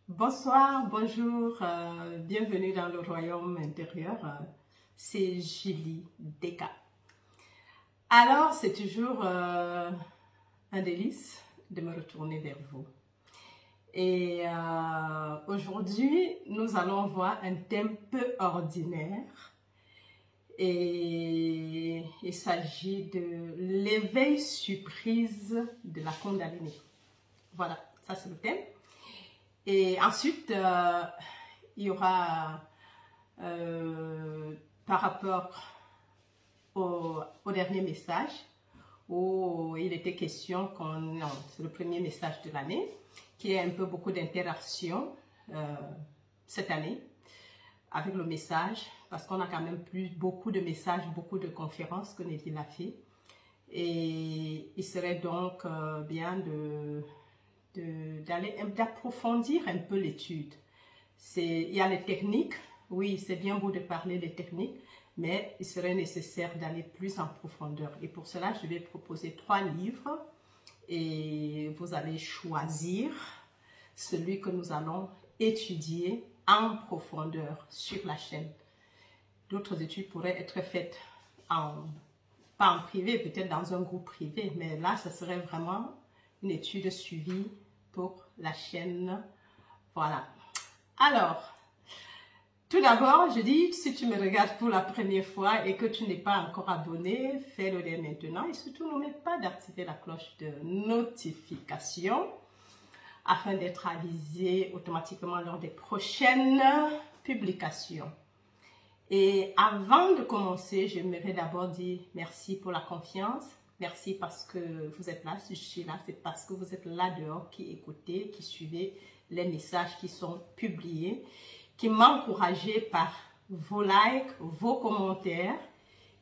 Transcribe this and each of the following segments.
Bonsoir, bonjour, bienvenue dans le royaume intérieur, c'est Julie Deka. Alors, c'est toujours un délice de me retourner vers vous. Et aujourd'hui, nous allons voir un thème peu ordinaire. Et il s'agit de l'éveil surprise de la Kundalini. Voilà, ça c'est le thème. Et ensuite, il y aura, par rapport au dernier message, où il était question, c'est le premier message de l'année, qu'il y ait un peu beaucoup d'interaction cette année avec le message, parce qu'on a quand même plus beaucoup de messages, beaucoup de conférences que Nelly l'a fait. Et il serait donc bien d'approfondir un peu l'étude. Il y a les techniques, oui, c'est bien beau de parler des techniques, mais il serait nécessaire d'aller plus en profondeur. Et pour cela, je vais proposer 3 livres et vous allez choisir celui que nous allons étudier en profondeur sur la chaîne. D'autres études pourraient être faites pas en privé, peut-être dans un groupe privé, mais là, ce serait vraiment une étude suivie pour la chaîne. Voilà. Alors, tout d'abord, je dis, si tu me regardes pour la première fois et que tu n'es pas encore abonné, fais-le dès maintenant et surtout n'oublie pas d'activer la cloche de notification afin d'être avisé automatiquement lors des prochaines publications. Et avant de commencer, j'aimerais d'abord dire merci pour la confiance. Merci parce que vous êtes là. Si je suis là, c'est parce que vous êtes là dehors, qui écoutez, qui suivez les messages qui sont publiés, qui m'encouragez par vos likes, vos commentaires,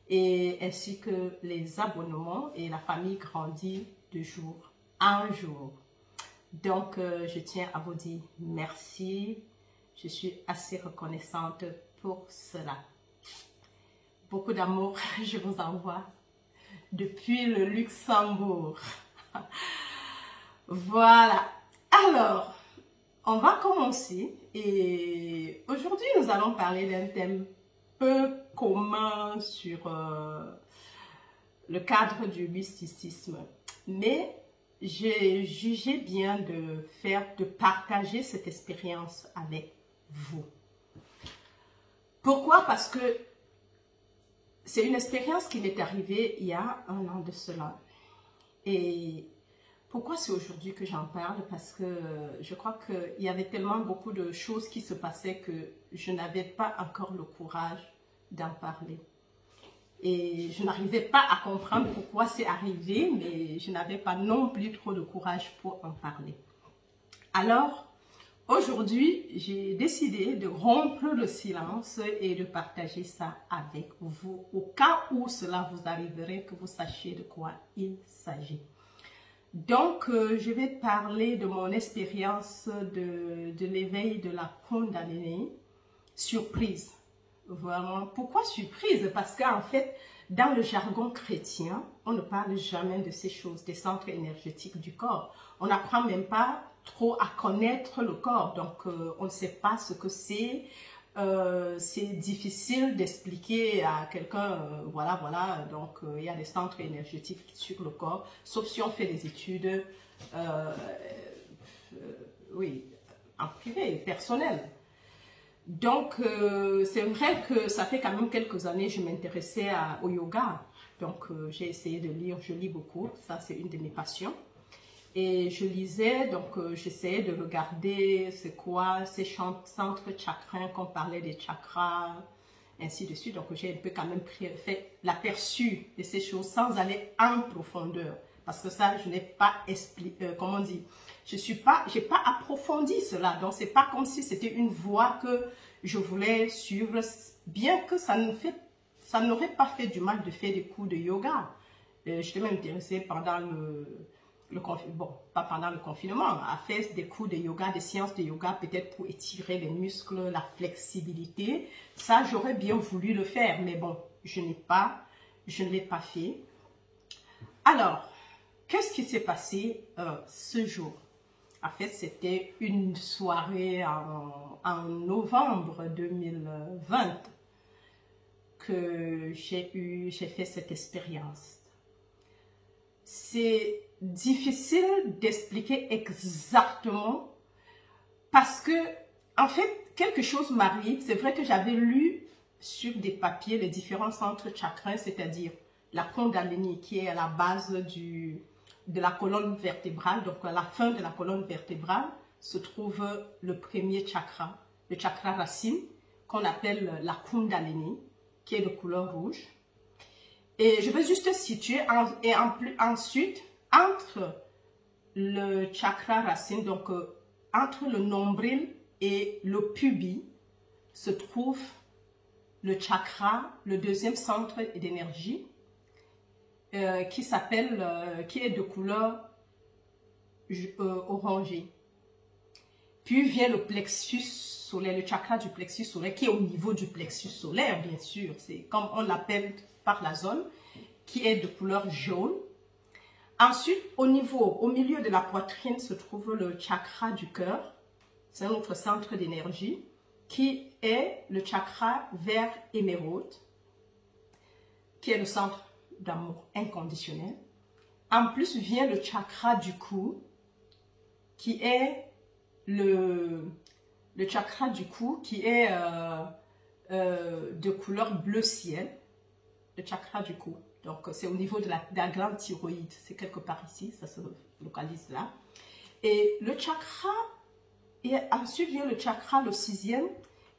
et ainsi que les abonnements, et la famille grandit de jour en jour. Donc, je tiens à vous dire merci. Je suis assez reconnaissante pour cela. Beaucoup d'amour, je vous envoie depuis le Luxembourg. Voilà. Alors, on va commencer. Et aujourd'hui, nous allons parler d'un thème peu commun sur le cadre du mysticisme. Mais j'ai jugé bien de partager cette expérience avec vous. Pourquoi? Parce que c'est une expérience qui m'est arrivée il y a 1 an de cela. Et pourquoi c'est aujourd'hui que j'en parle? Parce que je crois qu'il y avait tellement beaucoup de choses qui se passaient que je n'avais pas encore le courage d'en parler. Et je n'arrivais pas à comprendre pourquoi c'est arrivé, mais je n'avais pas non plus trop de courage pour en parler. Alors, aujourd'hui, j'ai décidé de rompre le silence et de partager ça avec vous, au cas où cela vous arriverait, que vous sachiez de quoi il s'agit. Donc, je vais parler de mon expérience de l'éveil de la Kundalini, surprise. Vraiment. Pourquoi surprise? Parce qu'en fait, dans le jargon chrétien, on ne parle jamais de ces choses, des centres énergétiques du corps. On n'apprend même pas trop à connaître le corps, donc on ne sait pas ce que c'est. C'est difficile d'expliquer à quelqu'un, voilà, donc il y a des centres énergétiques sur le corps, sauf si on fait des études, oui, en privé, personnelles. Donc, c'est vrai que ça fait quand même quelques années que je m'intéressais au yoga. Donc, j'ai essayé de lire, je lis beaucoup, ça c'est une de mes passions. Et je lisais, donc j'essayais de regarder c'est quoi ces centres chakrins, qu'on parlait des chakras, ainsi de suite. Donc, j'ai un peu quand même fait l'aperçu de ces choses sans aller en profondeur. Parce que ça, je n'ai pas expliqué, comment on dit, j'ai pas approfondi cela. Donc, c'est pas comme si c'était une voie que je voulais suivre, bien que ça n'aurait pas fait du mal de faire des cours de yoga. J'étais même intéressée pendant pas pendant le confinement, à faire des cours de yoga, des séances de yoga, peut-être pour étirer les muscles, la flexibilité. Ça, j'aurais bien voulu le faire, mais bon, je ne l'ai pas fait. Alors, qu'est-ce qui s'est passé ce jour? En fait, c'était une soirée en novembre 2020 que j'ai fait cette expérience. C'est difficile d'expliquer exactement parce que, en fait, quelque chose m'arrive. C'est vrai que j'avais lu sur des papiers les différents centres chakras, c'est-à-dire la Kundalini qui est à la base de la colonne vertébrale. Donc, à la fin de la colonne vertébrale se trouve le premier chakra, le chakra racine, qu'on appelle la Kundalini, qui est de couleur rouge. Et je vais juste situer, ensuite, entre le chakra racine, donc entre le nombril et le pubis, se trouve le chakra, le deuxième centre d'énergie, qui est de couleur orangée. Puis vient le plexus solaire, le chakra du plexus solaire, qui est au niveau du plexus solaire, bien sûr. C'est comme on l'appelle par la zone, qui est de couleur jaune. Ensuite, au milieu de la poitrine, se trouve le chakra du cœur. C'est un autre centre d'énergie, qui est le chakra vert émeraude, qui est le centre d'amour inconditionnel. En plus, vient le chakra du cou, qui est le chakra du cou, qui est de couleur bleu ciel, le chakra du cou. Donc, c'est au niveau de la glande thyroïde, c'est quelque part ici, ça se localise là. Et le chakra, et ensuite vient le chakra, le sixième,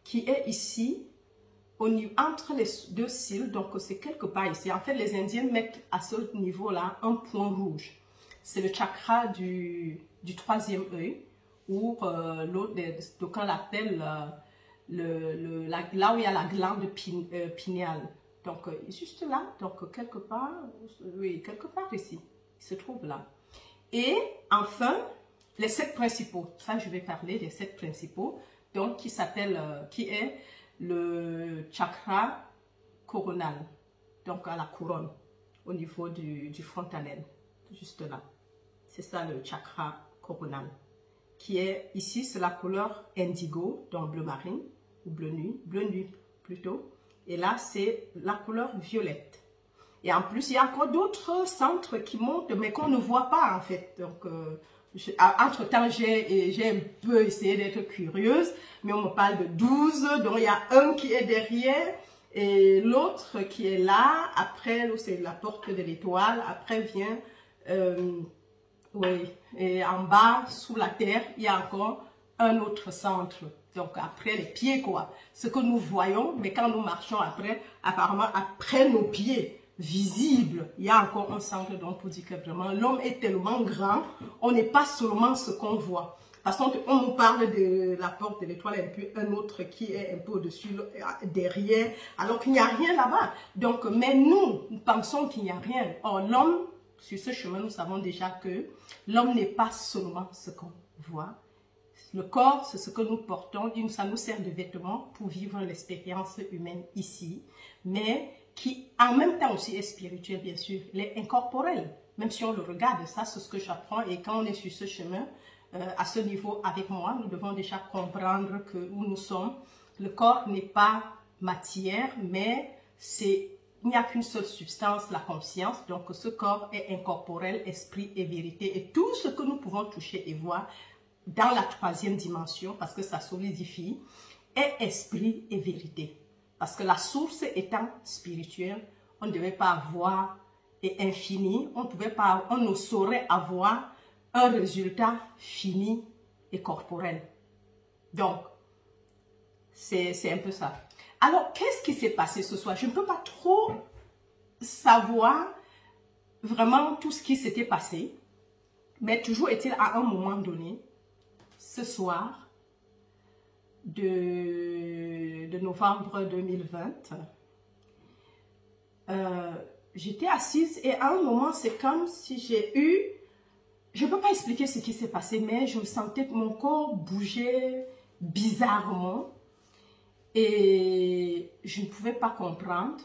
qui est ici, entre les deux cils, donc c'est quelque part ici. En fait, les Indiens mettent à ce niveau-là un point rouge. C'est le chakra du troisième œil, ou l'autre, donc on l'appelle là où il y a la glande pinéale. Donc, juste là, donc quelque part, oui, quelque part ici, il se trouve là. Et enfin, les 7 principaux, ça je vais parler des 7 principaux, donc qui est le chakra coronal, donc à la couronne, au niveau du frontanel, juste là. C'est ça le chakra coronal, qui est ici, c'est la couleur indigo, donc bleu marine, ou bleu nuit plutôt. Et là, c'est la couleur violette. Et en plus, il y a encore d'autres centres qui montent, mais qu'on ne voit pas en fait. Donc, entre-temps, j'ai un peu essayé d'être curieuse, mais on me parle de 12. Donc, il y a un qui est derrière et l'autre qui est là. Après, c'est la porte de l'étoile. Après vient, oui, et en bas, sous la terre, il y a encore un autre centre. Donc, après les pieds, quoi. Ce que nous voyons, mais quand nous marchons après, apparemment, après nos pieds visibles, il y a encore un centre. Donc, pour dire que vraiment, l'homme est tellement grand, on n'est pas seulement ce qu'on voit. Parce qu'on nous parle de la porte de l'étoile et puis un autre qui est un peu au-dessus, derrière, alors qu'il n'y a rien là-bas. Donc, mais nous pensons qu'il n'y a rien. Or, l'homme, sur ce chemin, nous savons déjà que l'homme n'est pas seulement ce qu'on voit. Le corps, c'est ce que nous portons, ça nous sert de vêtements pour vivre l'expérience humaine ici, mais qui en même temps aussi est spirituel, bien sûr. Il est incorporel, même si on le regarde, ça c'est ce que j'apprends. Et quand on est sur ce chemin, à ce niveau avec moi, nous devons déjà comprendre que où nous sommes, le corps n'est pas matière, mais il n'y a qu'une seule substance, la conscience. Donc ce corps est incorporel, esprit et vérité. Et tout ce que nous pouvons toucher et voir, dans la troisième dimension, parce que ça solidifie, est esprit et vérité. Parce que la source étant spirituelle, on ne devait pas avoir et infini, on ne saurait avoir un résultat fini et corporel. Donc, c'est un peu ça. Alors, qu'est-ce qui s'est passé ce soir? Je ne peux pas trop savoir vraiment tout ce qui s'était passé, mais toujours est-il à un moment donné, ce soir de novembre 2020, j'étais assise et à un moment, c'est comme si j'ai eu, je ne peux pas expliquer ce qui s'est passé, mais je me sentais que mon corps bougeait bizarrement et je ne pouvais pas comprendre.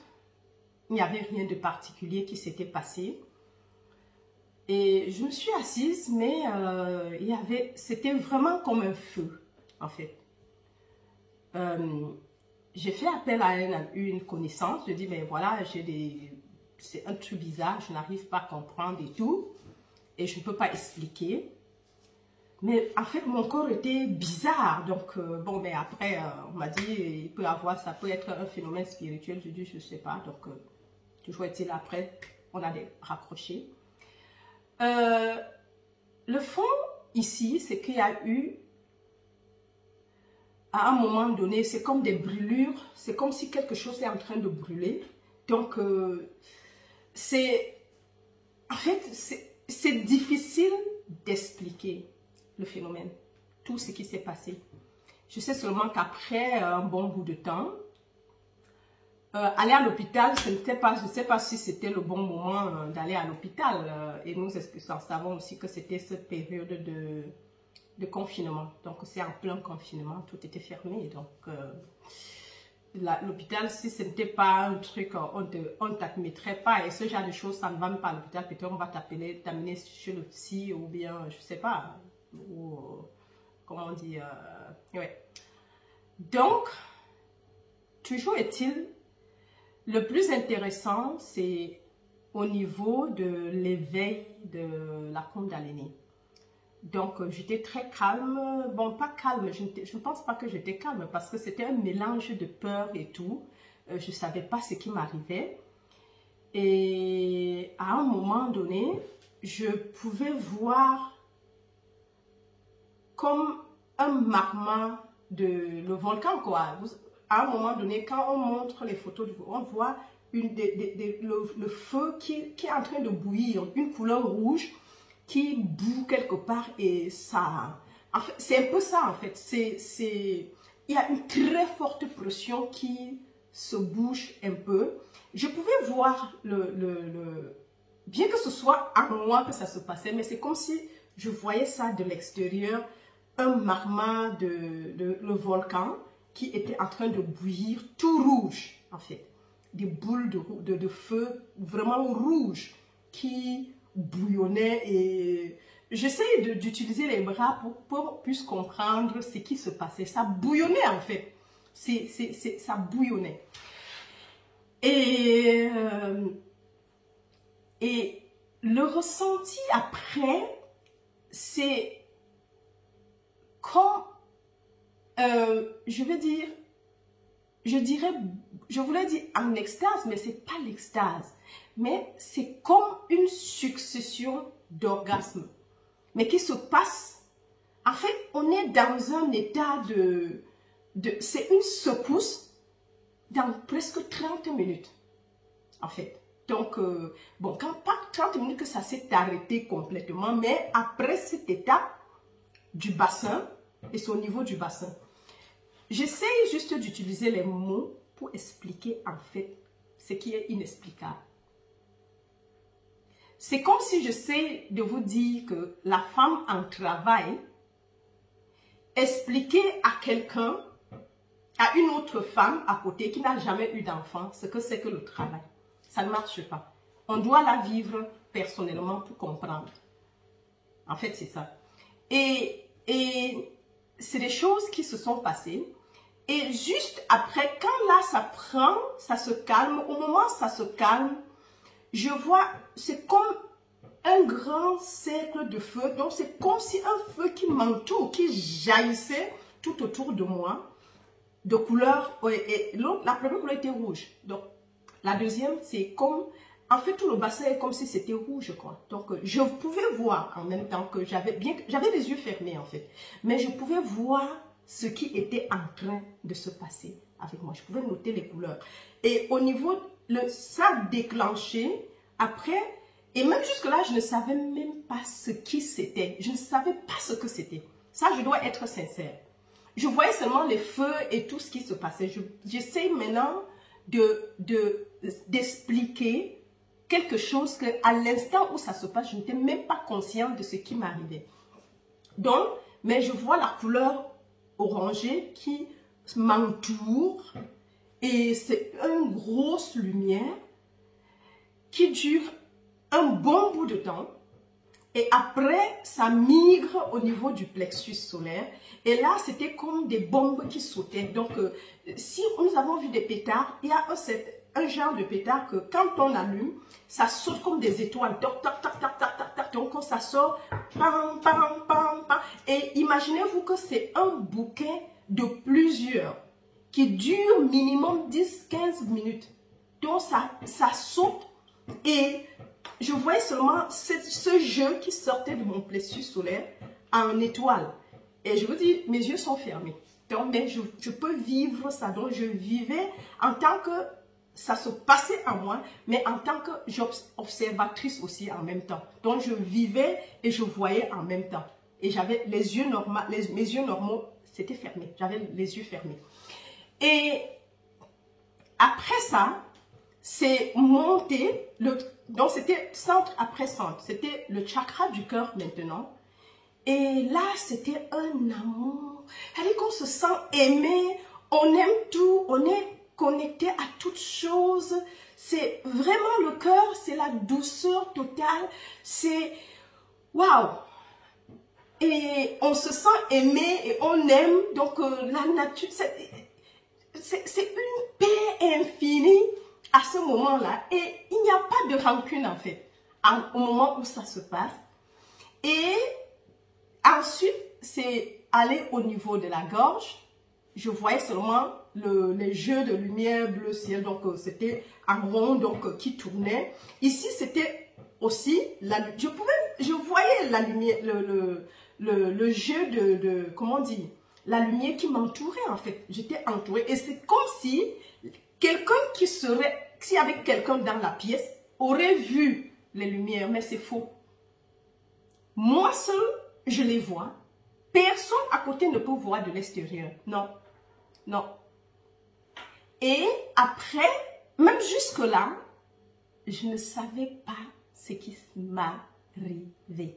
Il n'y avait rien de particulier qui s'était passé. Et je me suis assise, mais c'était vraiment comme un feu, en fait. J'ai fait appel à une connaissance. Je dis, ben voilà, c'est un truc bizarre, je n'arrive pas à comprendre et tout. Et je ne peux pas expliquer. Mais en fait, mon corps était bizarre. Donc, bon, mais après, on m'a dit, ça peut être un phénomène spirituel. Je dis, je ne sais pas. Donc, toujours est-il après, on a raccroché. Le fond ici, c'est qu'il y a eu, à un moment donné, c'est comme des brûlures. C'est comme si quelque chose est en train de brûler. Donc, en fait, c'est difficile d'expliquer le phénomène, tout ce qui s'est passé. Je sais seulement qu'après un bon bout de temps, aller à l'hôpital, je ne sais pas si c'était le bon moment d'aller à l'hôpital. Et nous savons aussi que c'était cette période de confinement. Donc c'est en plein confinement, tout était fermé. Donc l'hôpital, si ce n'était pas un truc, on ne t'admettrait pas. Et ce genre de choses, ça ne va même pas à l'hôpital. Peut-être on va t'amener chez le psy ou bien, je ne sais pas. Ou, comment on dit, ouais. Donc, toujours est-il, le plus intéressant, c'est au niveau de l'éveil de la Kundalini. Donc, j'étais très calme. Bon, pas calme, je ne pense pas que j'étais calme parce que c'était un mélange de peur et tout. Je ne savais pas ce qui m'arrivait. Et à un moment donné, je pouvais voir comme un marquement le volcan, quoi. À un moment donné, quand on montre les photos, on voit le feu qui est en train de bouillir, une couleur rouge qui bout quelque part et ça... En fait, c'est un peu ça, en fait. Il y a une très forte pression qui se bouge un peu. Je pouvais voir bien que ce soit à moi que ça se passait, mais c'est comme si je voyais ça de l'extérieur, un marquement le volcan qui était en train de bouillir tout rouge, en fait. Des boules de feu vraiment rouges qui bouillonnaient et j'essaie d'utiliser les bras pour plus comprendre ce qui se passait. Ça bouillonnait, en fait. Ça bouillonnait. Et le ressenti après, c'est comme, je voulais dire en extase, mais c'est pas l'extase. Mais c'est comme une succession d'orgasmes. Mais qui se passe. En fait, on est dans un état c'est une secousse dans presque 30 minutes. En fait. Donc, bon, pas 30 minutes que ça s'est arrêté complètement, mais après cette étape du bassin, et c'est au niveau du bassin. J'essaie juste d'utiliser les mots pour expliquer en fait ce qui est inexplicable. C'est comme si j'essaie de vous dire que la femme en travail, expliquer à quelqu'un, à une autre femme à côté qui n'a jamais eu d'enfant, ce que c'est que le travail. Ça ne marche pas. On doit la vivre personnellement pour comprendre. En fait, c'est ça. Et c'est des choses qui se sont passées. Et juste après, quand là, ça se calme, au moment où ça se calme, je vois, c'est comme un grand cercle de feu. Donc, c'est comme si un feu qui m'entoure, qui jaillissait tout autour de moi, de couleur. Et la première couleur était rouge. Donc, la deuxième, c'est comme... En fait, tout le bassin est comme si c'était rouge, quoi. Donc, je pouvais voir en même temps que j'avais les yeux fermés, en fait. Mais je pouvais voir ce qui était en train de se passer avec moi. Je pouvais noter les couleurs. Et au niveau, ça a déclenché après, et même jusque-là, je ne savais même pas ce qui c'était. Je ne savais pas ce que c'était. Ça, je dois être sincère. Je voyais seulement les feux et tout ce qui se passait. J'essaie maintenant d'expliquer quelque chose que à l'instant où ça se passe, je n'étais même pas consciente de ce qui m'arrivait. Donc, mais je vois la couleur orangée qui m'entoure et c'est une grosse lumière qui dure un bon bout de temps. Et après, ça migre au niveau du plexus solaire. Et là, c'était comme des bombes qui sautaient. Donc, si nous avons vu des pétards, il y a un genre de pétard que quand on allume, ça saute comme des étoiles. Toc, toc, toc, toc, toc, toc, toc. Donc, quand ça sort, pam, pam, pam, pam. Et imaginez-vous que c'est un bouquet de plusieurs qui dure minimum 10-15 minutes. Donc, ça saute et je voyais seulement ce jeu qui sortait de mon plexus solaire en étoile. Et je vous dis, mes yeux sont fermés. Donc, mais je peux vivre ça. Donc, je vivais en tant que ça se passait en moi, mais en tant qu'observatrice aussi en même temps. Donc, je vivais et je voyais en même temps. Et j'avais les yeux normaux, mes yeux normaux, c'était fermé. J'avais les yeux fermés. Et après ça, c'est monté, donc c'était centre après centre. C'était le chakra du cœur maintenant. Et là, c'était un amour. C'est-à-dire qu'on se sent aimé, on aime tout, on est connecté à toutes choses. C'est vraiment le cœur, c'est la douceur totale. C'est waouh! Et on se sent aimé et on aime. Donc la nature, c'est une paix infinie à ce moment-là. Et il n'y a pas de rancune en fait, au moment où ça se passe. Et ensuite, c'est aller au niveau de la gorge. Je voyais seulement les jeux de lumière bleu ciel. Donc, c'était un rond donc, qui tournait. Ici, c'était aussi, je voyais la lumière, le jeu comment on dit, la lumière qui m'entourait en fait. J'étais entourée. Et c'est comme si quelqu'un s'il y avait quelqu'un dans la pièce, aurait vu les lumières. Mais c'est faux. Moi seul, je les vois. Personne à côté ne peut voir de l'extérieur. Non. Non. Et après, même jusque-là, je ne savais pas ce qui m'arrivait.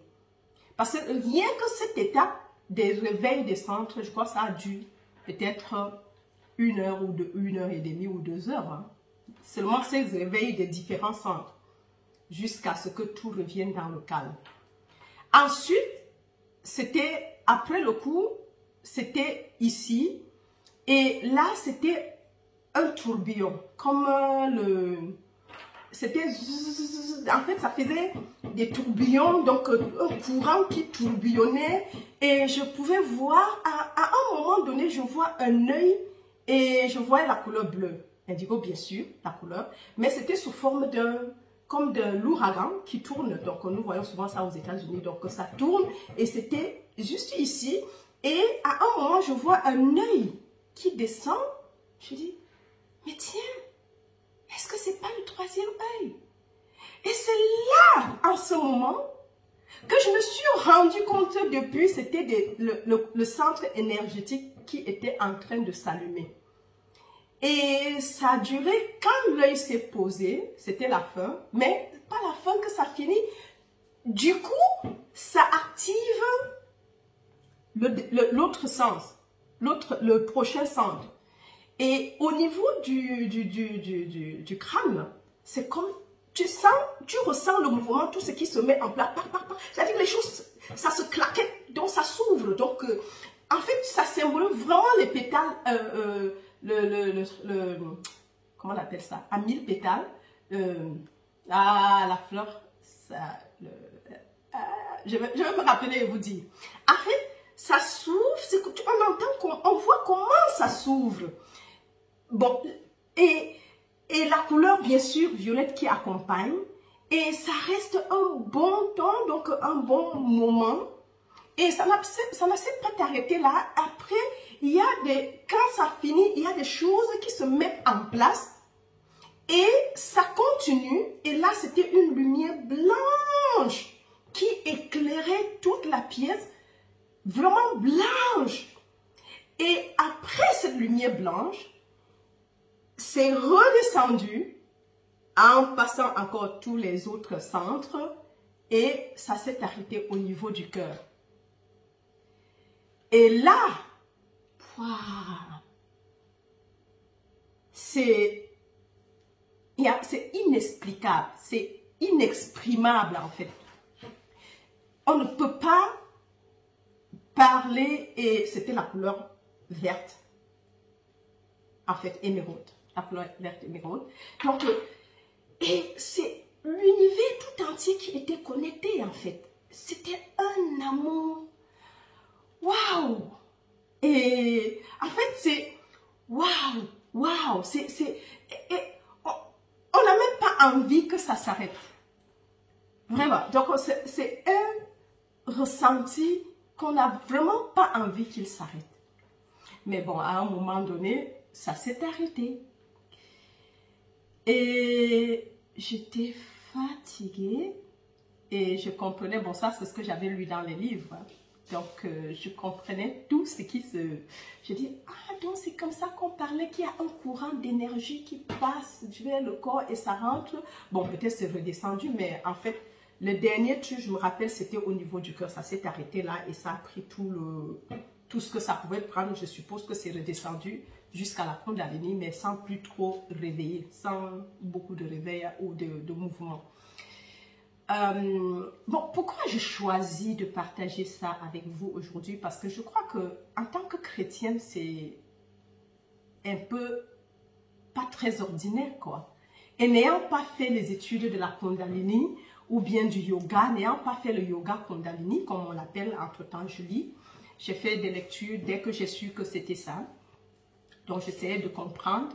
Parce que rien que cette étape des réveils des centres, je crois que ça a dû peut-être 1 heure ou 1h30 ou 2 heures. Hein. Seulement ces réveils des différents centres. Jusqu'à ce que tout revienne dans le calme. Ensuite, c'était, après le coup, c'était ici. Et là, c'était un tourbillon. Comme c'était... En fait, ça faisait des tourbillons. Donc, un courant qui tourbillonnait. Et je pouvais voir, à un moment donné, je vois un œil et je vois la couleur bleue. Indigo, bien sûr, la couleur. Mais c'était sous forme comme de l'ouragan qui tourne. Donc, nous voyons souvent ça aux États-Unis. Donc, ça tourne. Et c'était juste ici. Et à un moment, je vois un œil qui descend. Je dis, mais tiens, est-ce que c'est pas le 3e œil? Et c'est là, en ce moment, que je me suis rendu compte depuis, c'était le centre énergétique qui était en train de s'allumer. Et ça a duré, quand l'œil s'est posé, c'était la fin, mais pas la fin que ça finit. Du coup, ça active l'autre sens, le prochain centre. Et au niveau du crâne, c'est comme, tu ressens le mouvement, tout ce qui se met en place. C'est-à-dire que les choses, ça se claquait, donc ça s'ouvre. Donc, en fait, ça symbolise vraiment les pétales, comment on appelle ça, à 1000 pétales. La fleur, ça, je vais me rappeler et vous dire. En fait, ça s'ouvre, on voit comment ça s'ouvre. Bon, et la couleur, bien sûr, violette qui accompagne. Et ça reste un bon temps, donc un bon moment. Et ça n'a pas t'arrêter là. Après, quand ça finit, il y a des choses qui se mettent en place. Et ça continue. Et là, c'était une lumière blanche qui éclairait toute la pièce. Vraiment blanche. Et après cette lumière blanche, c'est redescendu en passant encore tous les autres centres et ça s'est arrêté au niveau du cœur. Et là, c'est inexplicable, c'est inexprimable en fait. on ne peut pas parler, et c'était la couleur verte, en fait, émeraude, la couleur verte émeraude. Donc, et c'est l'univers tout entier qui était connecté, en fait. C'était un amour. Waouh! Et en fait, c'est waouh, waouh, on n'a même pas envie que ça s'arrête. Vraiment. Donc, c'est un ressenti qu'on n'a vraiment pas envie qu'il s'arrête. Mais bon, à un moment donné, ça s'est arrêté. Et j'étais fatiguée et je comprenais, bon ça c'est ce que j'avais lu dans les livres. Donc, je comprenais tout ce qui se... Je dis, ah, donc c'est comme ça qu'on parlait, qu'il y a un courant d'énergie qui passe vers le corps et ça rentre. Bon, peut-être c'est redescendu, mais en fait, le dernier truc, je me rappelle, c'était au niveau du cœur. Ça s'est arrêté là et ça a pris tout ce que ça pouvait prendre. Je suppose que c'est redescendu jusqu'à la Kundalini, mais sans plus trop réveiller, sans beaucoup de réveil ou de mouvement. Bon, pourquoi j'ai choisi de partager ça avec vous aujourd'hui? Parce que je crois que en tant que chrétienne, c'est un peu pas très ordinaire, quoi. Et n'ayant pas fait les études de la Kundalini ou bien du yoga, n'ayant pas fait le yoga Kundalini, comme on l'appelle entre-temps, je lis, j'ai fait des lectures dès que j'ai su que c'était ça. Donc, j'essayais de comprendre.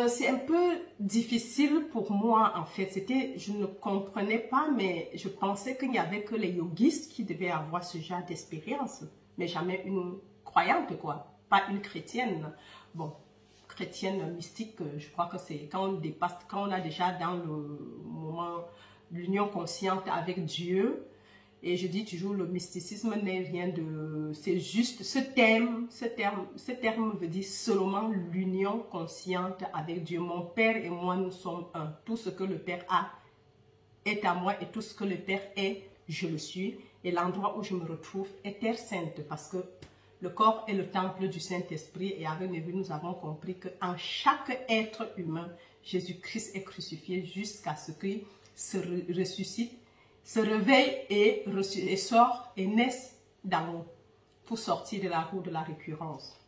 C'est un peu difficile pour moi, en fait. Je ne comprenais pas, mais je pensais qu'il n'y avait que les yogistes qui devaient avoir ce genre d'expérience. Mais jamais une croyante, quoi. Pas une chrétienne. Bon, chrétienne mystique, je crois que c'est quand on dépasse, quand on a déjà dans le moment l'union consciente avec Dieu. Et je dis toujours, le mysticisme n'est rien de... C'est juste ce terme veut dire seulement l'union consciente avec Dieu. Mon Père et moi, nous sommes un. Tout ce que le Père a est à moi et tout ce que le Père est, je le suis. Et l'endroit où je me retrouve est Terre Sainte parce que le corps est le temple du Saint-Esprit. Et avec Névu, nous avons compris qu'en chaque être humain, Jésus-Christ est crucifié jusqu'à ce qu'il se ressuscite, se réveille et sort et naisse d'en haut pour sortir de la roue de la récurrence.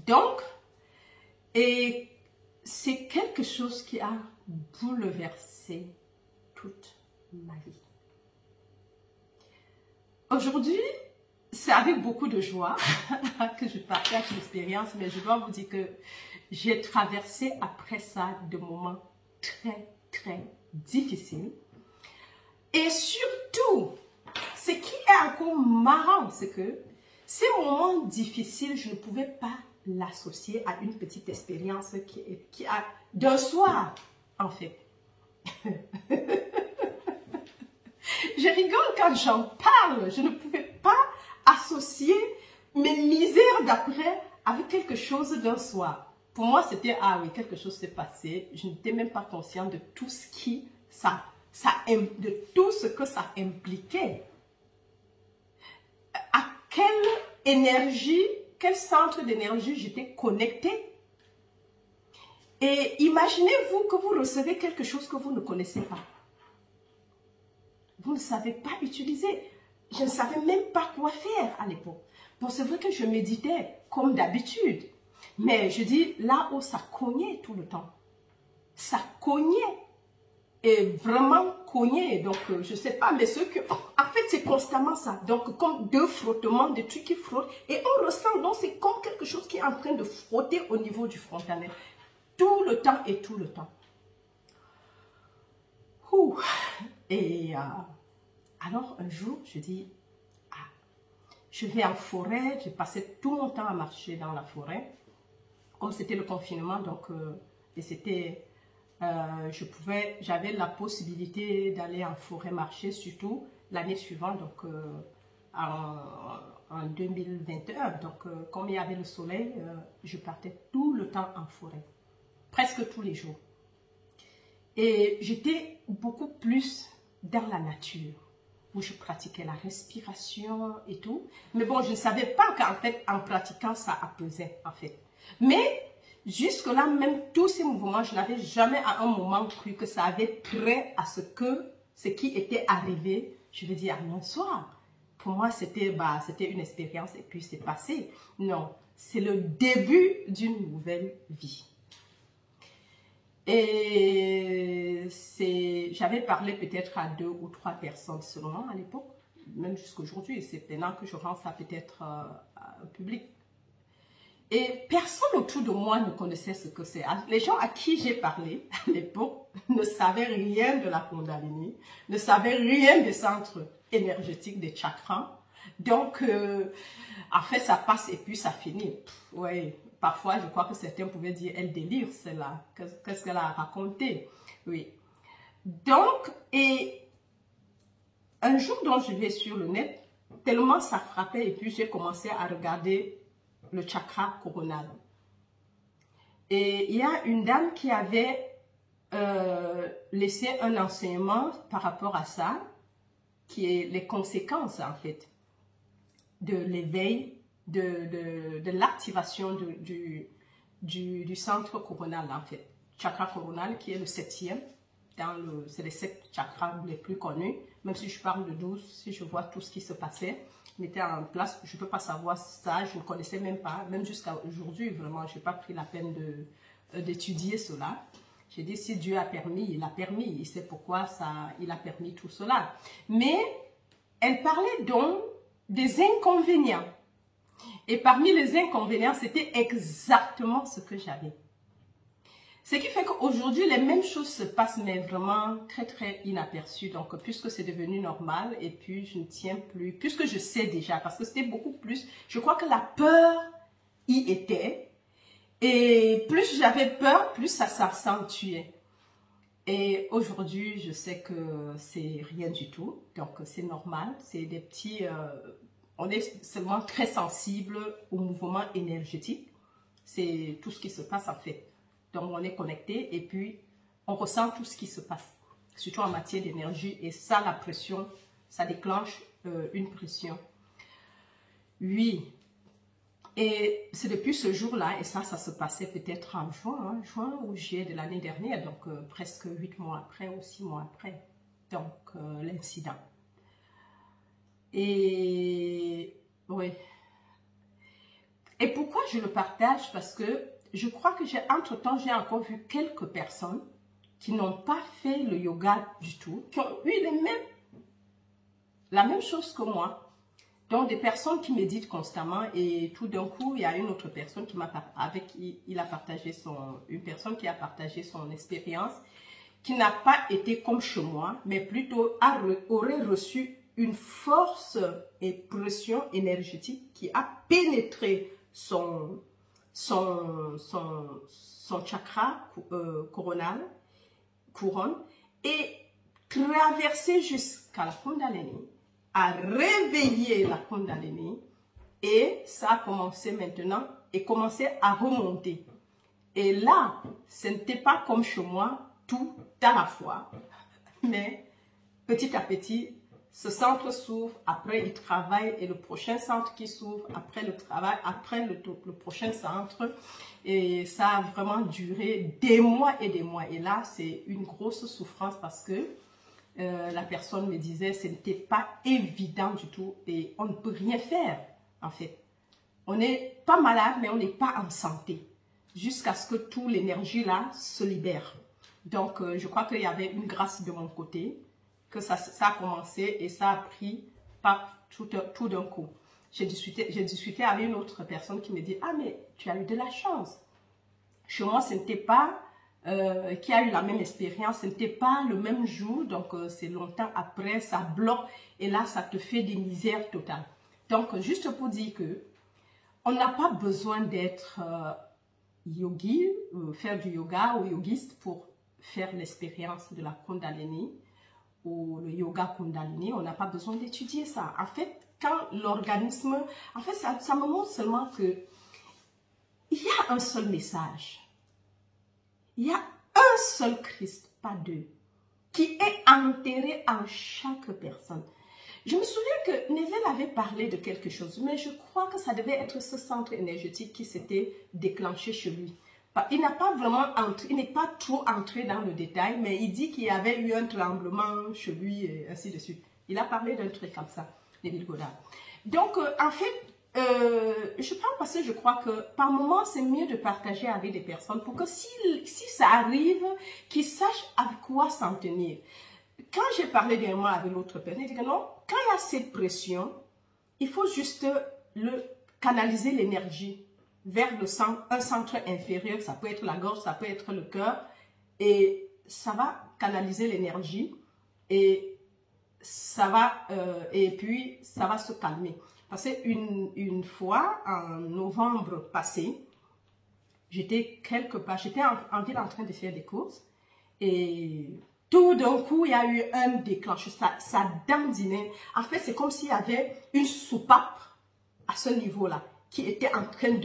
Donc, et c'est quelque chose qui a bouleversé toute ma vie. Aujourd'hui, c'est avec beaucoup de joie que je partage l'expérience, mais je dois vous dire que j'ai traversé après ça des moments très, très difficiles. Et surtout, ce qui est encore marrant, c'est que ces moments difficiles, je ne pouvais pas l'associer à une petite expérience qui a d'un soir, en fait. Je rigole quand j'en parle, je ne pouvais pas associer mes misères d'après avec quelque chose d'un soir. Pour moi, c'était, ah oui, quelque chose s'est passé, je n'étais même pas consciente de tout ce qui, de tout ce que ça impliquait. À quelle énergie, quel centre d'énergie j'étais connectée. Et imaginez-vous que vous recevez quelque chose que vous ne connaissez pas. Vous ne savez pas utiliser. Je ne savais même pas quoi faire à l'époque. Bon, c'est vrai que je méditais comme d'habitude. Mais je dis, là où ça cognait tout le temps. Ça cognait. Et vraiment cogné. Donc, je ne sais pas, mais ceux que... En fait, c'est constamment ça. Donc, comme deux frottements, des trucs qui frottent. Et on ressent, donc c'est comme quelque chose qui est en train de frotter au niveau du frontal. Tout le temps et tout le temps. Ouh. Et alors, un jour, je dis, ah, je vais en forêt. J'ai passé tout mon temps à marcher dans la forêt. Comme c'était le confinement, donc, et c'était... j'avais la possibilité d'aller en forêt marcher, surtout l'année suivante, donc en 2021. Donc, comme il y avait le soleil, je partais tout le temps en forêt, presque tous les jours. Et j'étais beaucoup plus dans la nature, où je pratiquais la respiration et tout. Mais bon, je ne savais pas qu'en fait, en pratiquant, ça apaisait, en fait. Mais... jusque-là, même tous ces mouvements, je n'avais jamais à un moment cru que ça avait trait à ce que ce qui était arrivé, je vais dire, bonsoir. Pour moi, c'était une expérience et puis c'est passé. Non, c'est le début d'une nouvelle vie. Et j'avais parlé peut-être à 2 ou 3 personnes seulement à l'époque, même jusqu'à aujourd'hui. C'est maintenant que je rends ça peut-être au public. Et personne autour de moi ne connaissait ce que c'est. Les gens à qui j'ai parlé à l'époque ne savaient rien de la Kundalini, ne savaient rien des centres énergétiques, des chakras. Donc, en fait, ça passe et puis ça finit. Oui, parfois, je crois que certains pouvaient dire, elle délire, celle-là. Qu'est-ce qu'elle a raconté? Oui. Donc, et un jour dont je vais sur le net, tellement ça frappait et puis j'ai commencé à regarder le chakra coronal. Et il y a une dame qui avait laissé un enseignement par rapport à ça, qui est les conséquences en fait de l'éveil, de l'activation du centre coronal en fait. Chakra coronal qui est le 7e, c'est les 7 chakras les plus connus, même si je parle de 12, si je vois tout ce qui se passait, mettait en place, je ne peux pas savoir ça, je ne connaissais même pas, même jusqu'à aujourd'hui, vraiment, je n'ai pas pris la peine d'étudier cela. J'ai dit, si Dieu a permis, il a permis, il sait pourquoi il a permis tout cela. Mais elle parlait donc des inconvénients. Et parmi les inconvénients, c'était exactement ce que j'avais. Ce qui fait qu'aujourd'hui, les mêmes choses se passent, mais vraiment très, très inaperçues. Donc, puisque c'est devenu normal, et puis je ne tiens plus, puisque je sais déjà, parce que c'était beaucoup plus, je crois que la peur y était. Et plus j'avais peur, plus ça s'accentuait. Et aujourd'hui, je sais que c'est rien du tout. Donc, c'est normal. C'est des petits... on est seulement très sensible au mouvement énergétique. C'est tout ce qui se passe en fait. Donc, on est connecté et puis on ressent tout ce qui se passe, surtout en matière d'énergie. Et ça, la pression, ça déclenche une pression. Oui. Et c'est depuis ce jour-là, et ça se passait peut-être en juin ou juillet de l'année dernière, donc presque 8 mois après ou 6 mois après, donc l'incident. Et oui. Et pourquoi je le partage? Parce que je crois que entre-temps, j'ai encore vu quelques personnes qui n'ont pas fait le yoga du tout, qui ont eu la même chose que moi. Donc, des personnes qui méditent constamment et tout d'un coup, il y a une autre personne avec qui il a partagé une personne qui a partagé son expérience, qui n'a pas été comme chez moi, mais plutôt aurait reçu une force et pression énergétique qui a pénétré son chakra couronne et traversé jusqu'à la Kundalini, a réveillé la Kundalini et ça a commencé maintenant et commencé à remonter. Et là, ce n'était pas comme chez moi, tout à la fois, mais petit à petit, ce centre s'ouvre, après il travaille et le prochain centre qui s'ouvre, après le travail, après le prochain centre. Et ça a vraiment duré des mois et des mois. Et là, c'est une grosse souffrance parce que la personne me disait ce n'était pas évident du tout et on ne peut rien faire en fait. On n'est pas malade mais on n'est pas en santé jusqu'à ce que toute l'énergie là se libère. Donc je crois qu'il y avait une grâce de mon côté, que ça a commencé et ça a pris par tout d'un coup. J'ai discuté avec une autre personne qui me dit « Ah mais tu as eu de la chance. Chez moi ce n'était pas... qui a eu la même expérience, ce n'était pas le même jour, donc c'est longtemps après, ça bloque et là ça te fait des misères totales. » Donc juste pour dire que on n'a pas besoin d'être yogi, faire du yoga ou yogiste pour faire l'expérience de la Kundalini ou le yoga Kundalini, on n'a pas besoin d'étudier ça. En fait, quand l'organisme, en fait ça me montre seulement que il y a un seul message. Il y a un seul Christ, pas deux, qui est enterré en chaque personne. Je me souviens que Neville avait parlé de quelque chose, mais je crois que ça devait être ce centre énergétique qui s'était déclenché chez lui. Il n'a pas vraiment entré, il n'est pas trop entré dans le détail, mais il dit qu'il y avait eu un tremblement chez lui et ainsi de suite. Il a parlé d'un truc comme ça, Neville Goddard. Donc, en fait, je parle parce que je crois que par moment, c'est mieux de partager avec des personnes pour que si ça arrive, qu'ils sachent à quoi s'en tenir. Quand j'ai parlé d'un mois avec l'autre personne, il dit que non, quand il y a cette pression, il faut juste canaliser l'énergie vers un centre inférieur, ça peut être la gorge, ça peut être le cœur, et ça va canaliser l'énergie et ça va et puis ça va se calmer. Parce qu'une fois, en novembre passé, j'étais quelque part, j'étais en ville en train de faire des courses et tout d'un coup, il y a eu un déclenche, ça dandinait. En fait, c'est comme s'il y avait une soupape à ce niveau-là qui était en train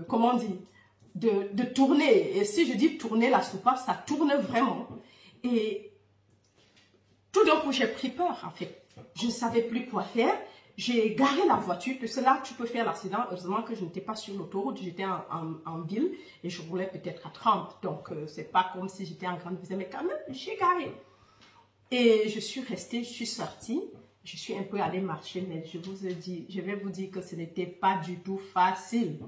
comment on dit, de tourner. Et si je dis tourner la soupape, ça tourne vraiment. Et tout d'un coup, j'ai pris peur, en fait. Je ne savais plus quoi faire. J'ai garé la voiture, parce que là, tu peux faire l'accident. Heureusement que je n'étais pas sur l'autoroute, j'étais en ville et je roulais peut-être à 30. Donc, c'est pas comme si j'étais en grande vitesse, mais quand même, j'ai garé. Et je suis restée, je suis sortie. Je suis un peu allée marcher, mais je vais vous dire que ce n'était pas du tout facile.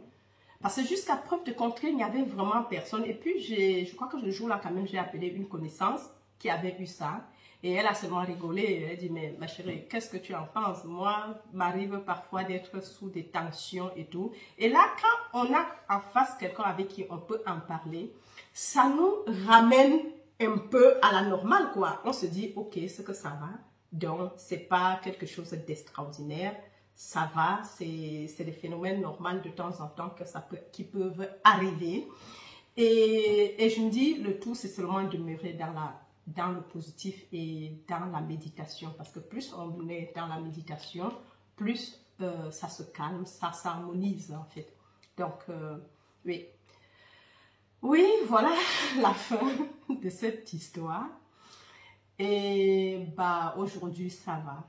Parce que jusqu'à preuve de contraire, il n'y avait vraiment personne. Et puis, je crois que le jour-là, quand même, j'ai appelé une connaissance qui avait eu ça. Et elle a seulement rigolé. Elle dit, mais ma chérie, qu'est-ce que tu en penses? Moi, m'arrive parfois d'être sous des tensions et tout. Et là, quand on a en face quelqu'un avec qui on peut en parler, ça nous ramène un peu à la normale, quoi. On se dit, ok, c'est que ça va. Donc, ce n'est pas quelque chose d'extraordinaire. Ça va, c'est des phénomènes normaux de temps en temps qui peuvent arriver. Et je me dis, le tout, c'est seulement demeurer dans le positif et dans la méditation. Parce que plus on est dans la méditation, plus ça se calme, ça s'harmonise en fait. Donc, oui. Oui, voilà la fin de cette histoire. Et bah, aujourd'hui, ça va.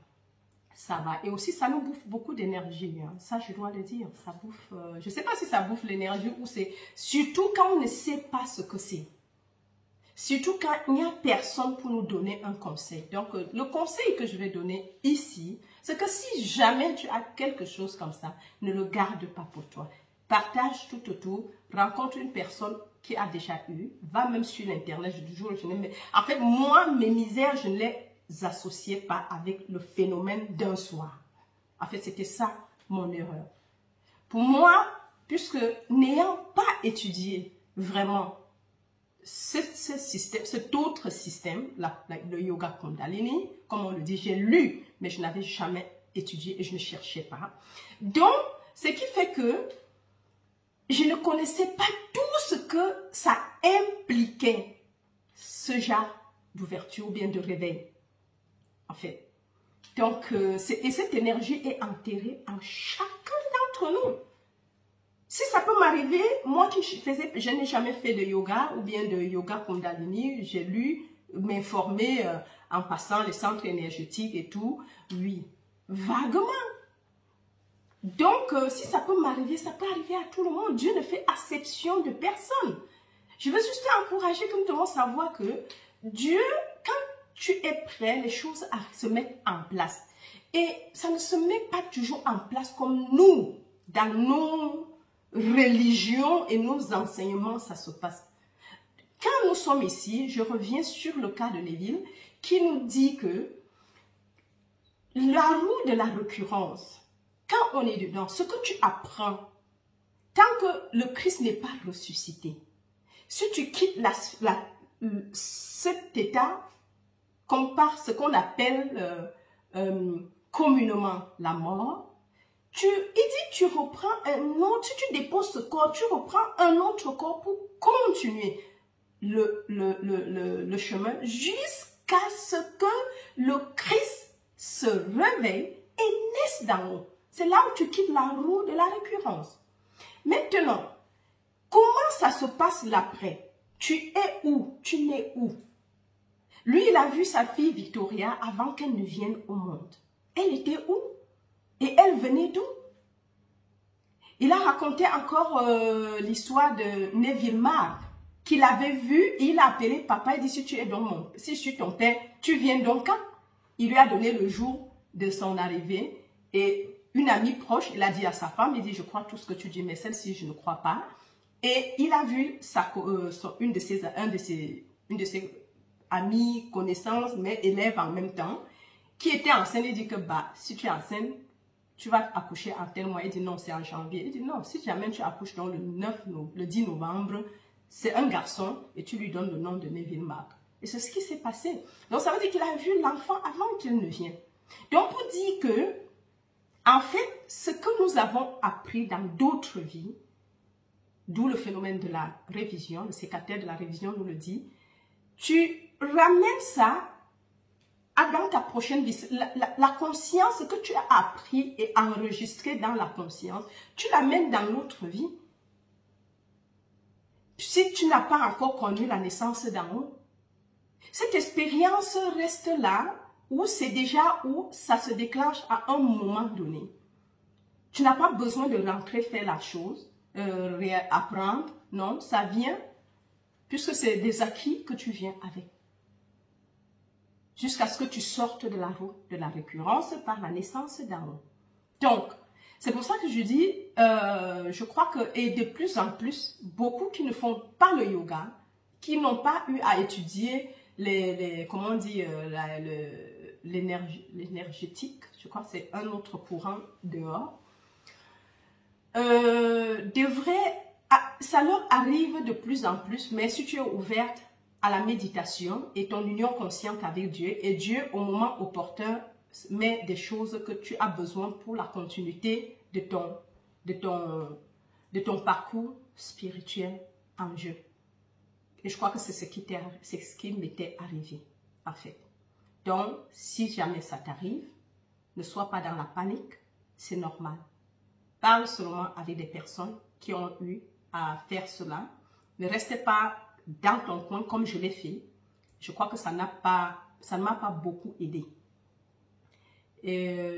Ça va. Et aussi, ça nous bouffe beaucoup d'énergie. Hein. Ça, je dois le dire. Ça bouffe. Je ne sais pas si ça bouffe l'énergie ou c'est. Surtout quand on ne sait pas ce que c'est. Surtout quand il n'y a personne pour nous donner un conseil. Donc, le conseil que je vais donner ici, c'est que si jamais tu as quelque chose comme ça, ne le garde pas pour toi. Partage tout autour. Rencontre une personne qui a déjà eu. Va même sur l'internet. En fait, moi, mes misères, je ne les associais pas avec le phénomène d'un soir. En fait, c'était ça mon erreur. Pour moi, puisque n'ayant pas étudié vraiment cet autre système, le yoga Kundalini, comme on le dit, j'ai lu, mais je n'avais jamais étudié et je ne cherchais pas. Donc, ce qui fait que je ne connaissais pas tout ce que ça impliquait, ce genre d'ouverture ou bien de réveil. En fait. Donc, et cette énergie est enterrée en chacun d'entre nous. Si ça peut m'arriver, moi je n'ai jamais fait de yoga ou bien de yoga Kundalini, j'ai lu, m'informer en passant les centres énergétiques et tout, oui, vaguement. Donc, si ça peut m'arriver, ça peut arriver à tout le monde. Dieu ne fait exception de personne. Je veux juste encourager tout le monde à savoir que Dieu, quand tu es prêt, les choses se mettent en place. Et ça ne se met pas toujours en place comme nous, dans nos religions et nos enseignements, ça se passe. Quand nous sommes ici, je reviens sur le cas de Neville, qui nous dit que la roue de la récurrence, quand on est dedans, ce que tu apprends, tant que le Christ n'est pas ressuscité, si tu quittes cet état, compare ce qu'on appelle communément la mort, il dit tu reprends un autre, si tu déposes ce corps, tu reprends un autre corps pour continuer le chemin jusqu'à ce que le Christ se réveille et naisse d'en haut. C'est là où tu quittes la roue de la récurrence. Maintenant, comment ça se passe l'après? Tu es où? Tu nais où? Lui, il a vu sa fille Victoria avant qu'elle ne vienne au monde. Elle était où? Et elle venait d'où? Il a raconté encore l'histoire de Neville Mark, qu'il avait vu, et il a appelé papa et dit, si tu es donc si je suis ton père, tu viens donc quand? Il lui a donné le jour de son arrivée, et une amie proche, il a dit à sa femme, il dit, je crois tout ce que tu dis, mais celle-ci, je ne crois pas. Et il a vu une de ses amies, connaissances, mais élèves en même temps, qui était enceinte. Il dit que, bah, si tu es enceinte, tu vas accoucher en tel mois. Il dit, non, c'est en janvier. Il dit, non, si jamais tu accouches dans le 10 novembre, c'est un garçon, et tu lui donnes le nom de Neville Mark. Et c'est ce qui s'est passé. Donc, ça veut dire qu'il a vu l'enfant avant qu'il ne vienne. Donc, pour dire que, en fait, ce que nous avons appris dans d'autres vies, d'où le phénomène de la révision, le sécateur de la révision nous le dit, tu ramènes ça dans ta prochaine vie. La conscience que tu as appris et enregistrée dans la conscience, tu l'amènes dans l'autre vie. Si tu n'as pas encore connu la naissance d'en haut, cette expérience reste là, où c'est déjà où ça se déclenche à un moment donné. Tu n'as pas besoin de rentrer faire la chose, apprendre, non, ça vient, puisque c'est des acquis que tu viens avec. Jusqu'à ce que tu sortes de la route de la récurrence par la naissance d'en haut. Donc, c'est pour ça que je dis, je crois que, et de plus en plus, beaucoup qui ne font pas le yoga, qui n'ont pas eu à étudier comment on dit, l'énergétique, je crois que c'est un autre courant dehors, ça leur arrive de plus en plus, mais si tu es ouverte à la méditation et ton union consciente avec Dieu, et Dieu, au moment opportun, met des choses que tu as besoin pour la continuité de ton parcours spirituel en jeu. Et je crois que c'est ce qui m'était arrivé, en fait. Donc, si jamais ça t'arrive, ne sois pas dans la panique, c'est normal. Parle seulement avec des personnes qui ont eu à faire cela. Ne restez pas dans ton coin comme je l'ai fait. Je crois que ça ne m'a pas beaucoup aidé.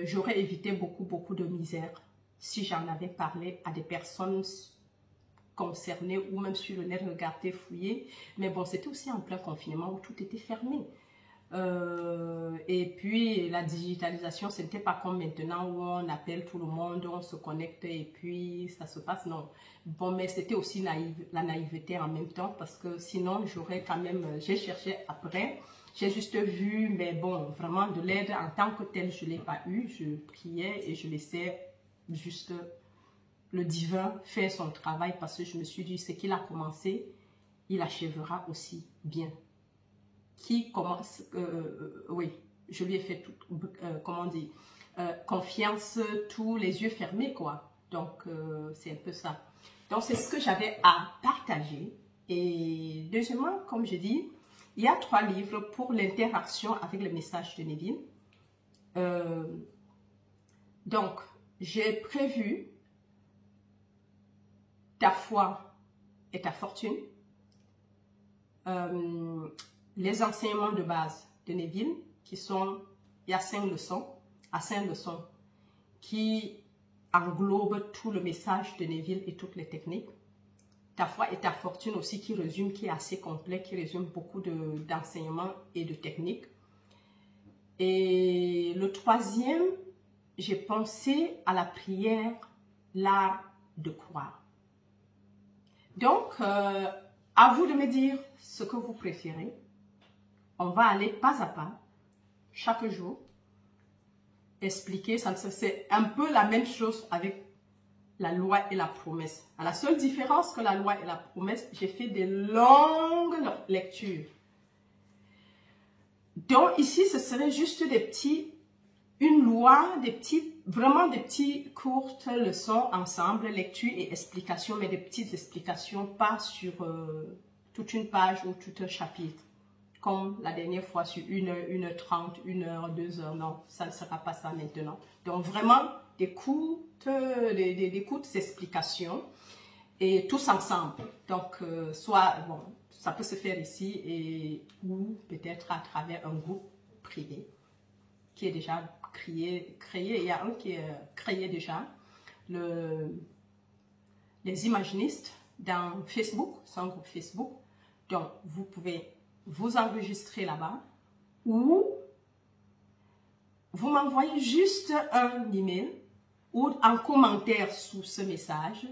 J'aurais évité beaucoup de misère si j'en avais parlé à des personnes concernées ou même sur le net, regarder, fouiller. Mais bon, c'était aussi en plein confinement où tout était fermé. Et puis la digitalisation, ce n'était pas comme maintenant où on appelle tout le monde, on se connecte et puis ça se passe, non. Bon, mais c'était aussi la naïveté en même temps, parce que sinon j'aurais quand même, j'ai cherché après, j'ai juste vu, mais bon, vraiment de l'aide en tant que telle, je ne l'ai pas eu. Je priais et je laissais juste le divin faire son travail, parce que je me suis dit, ce qu'il a commencé, il achèvera aussi bien. Qui commence, oui, je lui ai fait comment dire, confiance, tous les yeux fermés, quoi. Donc, c'est un peu ça. Donc, c'est ce que j'avais à partager. Et deuxièmement, comme je dis, il y a 3 livres pour l'interaction avec le message de Neville. Donc, j'ai prévu Ta foi et ta fortune. Les enseignements de base de Neville, qui sont, il y a 5 leçons, qui englobent tout le message de Neville et toutes les techniques. Ta foi et ta fortune aussi, qui est assez complet, qui résume beaucoup d'enseignements et de techniques. Et le 3e, j'ai pensé à la prière, l'art de croire. Donc, à vous de me dire ce que vous préférez. On va aller pas à pas, chaque jour, expliquer. C'est un peu la même chose avec la loi et la promesse. À la seule différence que la loi et la promesse, j'ai fait des longues lectures. Donc ici, ce serait juste une loi, vraiment des petites courtes leçons ensemble, lecture et explication, mais des petites explications, pas sur toute une page ou tout un chapitre. Comme la dernière fois sur 1h30, 1h, 2h, non, ça ne sera pas ça maintenant. Donc vraiment des courtes explications et tous ensemble. Donc soit, bon, ça peut se faire ici ou peut-être à travers un groupe privé qui est déjà créé. Il y a un qui est créé déjà. les imaginistes dans Facebook, c'est un groupe Facebook. Donc, vous pouvez vous enregistrer là-bas ou vous m'envoyez juste un email ou un commentaire sous ce message,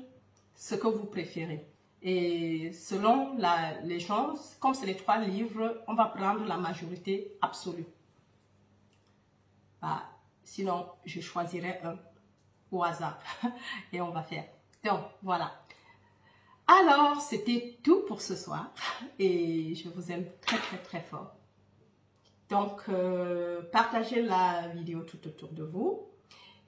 ce que vous préférez. Et selon les gens, comme c'est les 3 livres, on va prendre la majorité absolue. Bah, sinon, je choisirai un au hasard et on va faire. Donc, voilà. Alors, c'était tout pour ce soir et je vous aime très, très, très fort. Donc, partagez la vidéo tout autour de vous.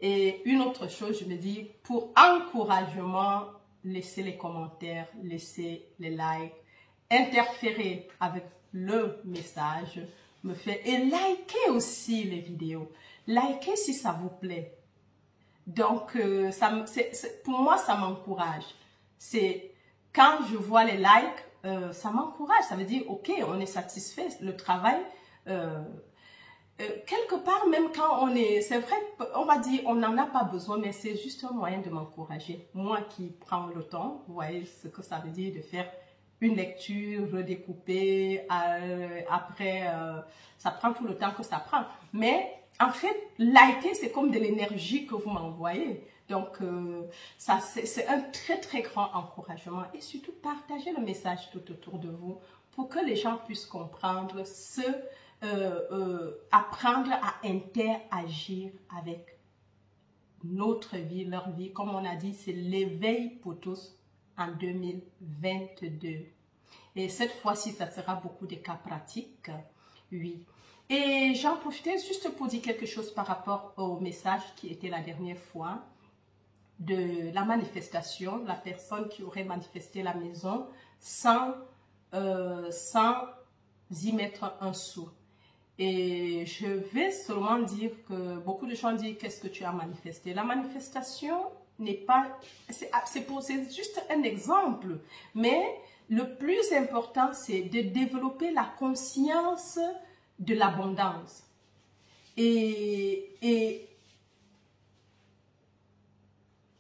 Et une autre chose, je me dis, pour encouragement, laissez les commentaires, laissez les likes, interférez avec le message, et likez aussi les vidéos. Likez si ça vous plaît. Donc, pour moi, ça m'encourage. C'est quand je vois les likes, ça m'encourage. Ça veut dire, ok, on est satisfait, le travail. Quelque part, même quand on est, c'est vrai, on va dire, on n'en a pas besoin, mais c'est juste un moyen de m'encourager. Moi qui prends le temps, vous voyez ce que ça veut dire de faire une lecture, redécouper, après, ça prend tout le temps que ça prend. Mais en fait, liker, c'est comme de l'énergie que vous m'envoyez. Donc, ça, c'est un très, très grand encouragement. Et surtout, partagez le message tout autour de vous pour que les gens puissent comprendre apprendre à interagir avec notre vie, leur vie. Comme on a dit, c'est l'éveil pour tous en 2022. Et cette fois-ci, ça sera beaucoup de cas pratiques. Oui. Et j'en profitais juste pour dire quelque chose par rapport au message qui était la dernière fois de la manifestation, la personne qui aurait manifesté la maison sans y mettre un sou. Et je vais seulement dire que beaucoup de gens disent qu'est-ce que tu as manifesté. La manifestation n'est pas, c'est juste un exemple, mais le plus important c'est de développer la conscience de l'abondance. Et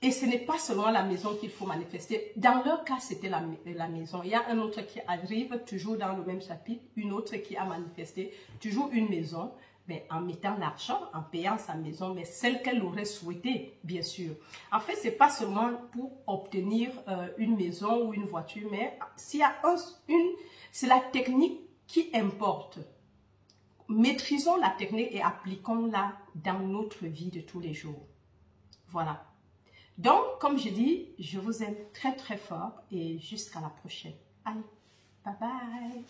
ce n'est pas seulement la maison qu'il faut manifester. Dans leur cas, c'était la maison. Il y a un autre qui arrive, toujours dans le même chapitre, une autre qui a manifesté, toujours une maison, mais en mettant l'argent, en payant sa maison, mais celle qu'elle aurait souhaitée, bien sûr. En fait, ce n'est pas seulement pour obtenir une maison ou une voiture, mais s'il y a c'est la technique qui importe. Maîtrisons la technique et appliquons-la dans notre vie de tous les jours. Voilà. Donc, comme je dis, je vous aime très très fort et jusqu'à la prochaine. Allez, bye bye.